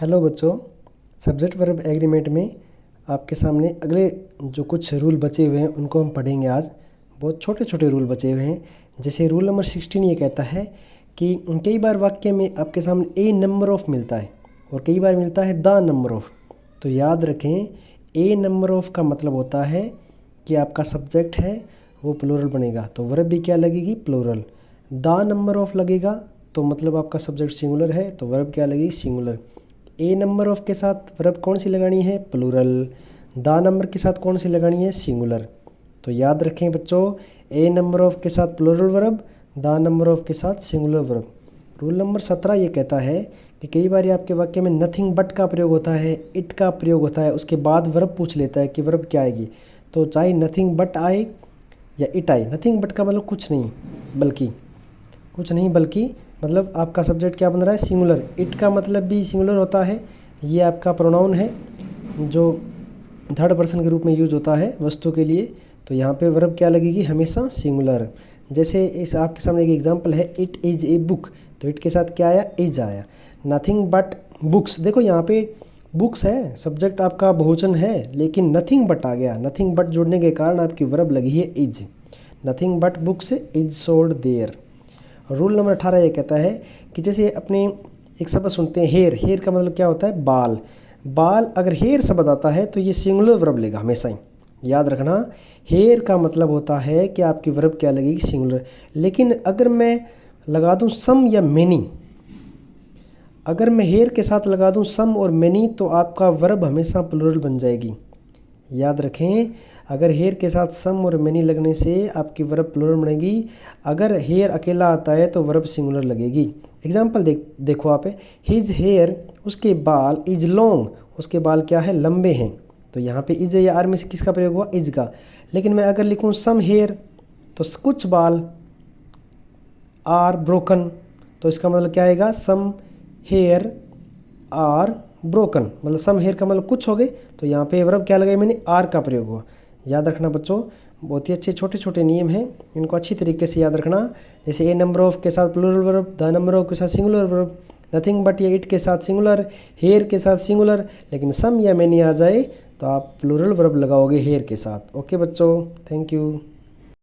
Hello बच्चों, subject verb agreement में आपके सामने अगले जो कुछ रूल बचे हुए हैं उनको हम पढ़ेंगे आज। बहुत छोटे छोटे रूल बचे हुए हैं। जैसे रूल नंबर 16 ये कहता है कि कई बार वाक्य में आपके सामने ए नंबर ऑफ मिलता है और कई बार मिलता है द नंबर ऑफ। तो याद रखें, ए नंबर ऑफ का मतलब होता है कि आपका सब्जेक्ट है वो प्लूरल बनेगा, तो वर्ब भी क्या लगेगी, प्लूरल। द नंबर ऑफ लगेगा तो मतलब आपका सब्जेक्ट सिंगुलर है, तो वर्ब क्या लगेगी, सिंगुलर। ए नंबर ऑफ के साथ वर्ब कौन सी लगानी है, प्लूरल। द नंबर के साथ कौन सी लगानी है, सिंगुलर। तो याद रखें बच्चों, ए नंबर ऑफ के साथ plural verb, the number of के साथ सिंगुलर वर्ब। रूल नंबर 17 ये कहता है कि कई बार आपके वाक्य में नथिंग बट का प्रयोग होता है, इट का प्रयोग होता है, उसके बाद वर्ब पूछ लेता है कि वर्ब क्या आएगी। तो चाहे नथिंग बट आए या इट आए, नथिंग बट का मतलब कुछ नहीं बल्कि मतलब आपका सब्जेक्ट क्या बन रहा है, सिंगुलर। इट का मतलब भी सिंगुलर होता है। ये आपका प्रोनाउन है जो थर्ड पर्सन के रूप में यूज होता है वस्तु के लिए, तो यहाँ पे वर्ब क्या लगेगी, हमेशा सिंगुलर। जैसे इस आपके सामने एक एग्जांपल है, इट इज़ ए बुक, तो इट के साथ क्या आया, इज आया। नथिंग बट बुक्स, देखो यहाँ पे बुक्स है, सब्जेक्ट आपका बहुवचन है, लेकिन नथिंग बट आ गया। नथिंग बट जोड़ने के कारण आपकी वर्ब लगी है is. Nothing but books is sold there. Rule number 18 ये कहता है कि जैसे अपने एक शब्द सुनते हैं हेयर, हेयर का मतलब क्या होता है, बाल। बाल, अगर हेयर शब्द आता है तो ये सिंगुलर वर्ब लेगा हमेशा ही, याद रखना। हेयर का मतलब होता है कि आपकी वर्ब क्या लगेगी, सिंगुलर। लेकिन अगर मैं लगा दूं सम या मेनी, अगर मैं हेयर के साथ लगा दूं सम और मेनी, तो आपका वर्ब हमेशा प्लूरल बन जाएगी। याद रखें, अगर हेयर के साथ सम और मेनी लगने से आपकी वर्ब प्लूरल बनेगी। अगर हेयर अकेला आता है तो वर्ब सिंगुलर लगेगी। एग्जांपल देखो आप, हिज हेयर, उसके बाल, इज लॉन्ग, उसके बाल क्या है, लंबे हैं। तो यहाँ पे इज या आर में से किसका प्रयोग हुआ, इज का। लेकिन मैं अगर लिखूँ सम हेयर, तो कुछ बाल आर ब्रोकन, तो इसका मतलब क्या आएगा, सम हेयर आर ब्रोकन, मतलब सम हेयर का मतलब कुछ हो गए, तो यहाँ पे वर्ब क्या लगा, मैंने आर का प्रयोग हुआ। याद रखना बच्चों, बहुत ही अच्छे छोटे छोटे नियम हैं, इनको अच्छी तरीके से याद रखना। जैसे ए नंबर ऑफ के साथ plural verb, the number of के साथ सिंगुलर वर्ब, नथिंग बट या इट के साथ सिंगुलर, हेयर के साथ सिंगुलर, लेकिन सम या मैनी आ जाए तो आप प्लूरल वर्ब लगाओगे हेयर के साथ। ओके बच्चों, थैंक यू।